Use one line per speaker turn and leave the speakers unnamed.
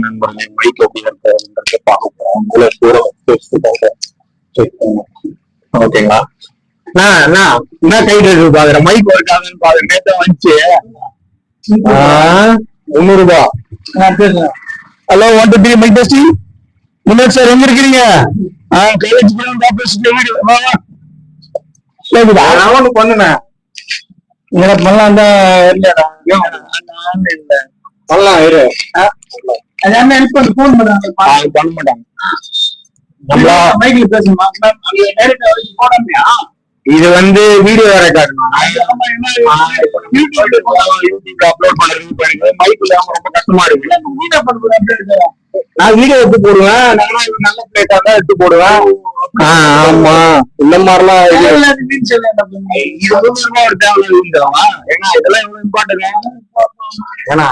நண்பர்களே, மைக் எப்படி இருக்கிறது பார்க்க போறோம். உங்களை கூட ஓகேங்களா? என்ன கைட்டு இருக்கு பாக்குற மைக் ஒர்க் ஆகுதுன்னு பாக்குற நேற்று வந்துச்சு. 300 ரூபாய். Hello, 1 2 3 mic testing. முன்னாடி சார் எங்க இருக்கிறீங்க? காலேஜ் ஒண்ணு பண்ணுனேன். எனக்கு பண்ணலாம் தான் இல்லடா, பண்ணலாம் இரு. போன் பண்ண மாட்டாங்க. இது வந்து வீடியோ ரெக்கார்ட் அப்லோட் பண்றது மைக் இல்லாம ரொம்ப கஷ்டமா இருக்கு. நான் வீடியோ எடுத்து போடுவேன். நல்ல பிளேட்டா தான் எடுத்து போடுவேன். ஆமா, இந்த மாதிரிலாம் ஒரு தேவை. ஏன்னா இதெல்லாம் எவ்வளவு இம்பார்ட்டன். ஏன்னா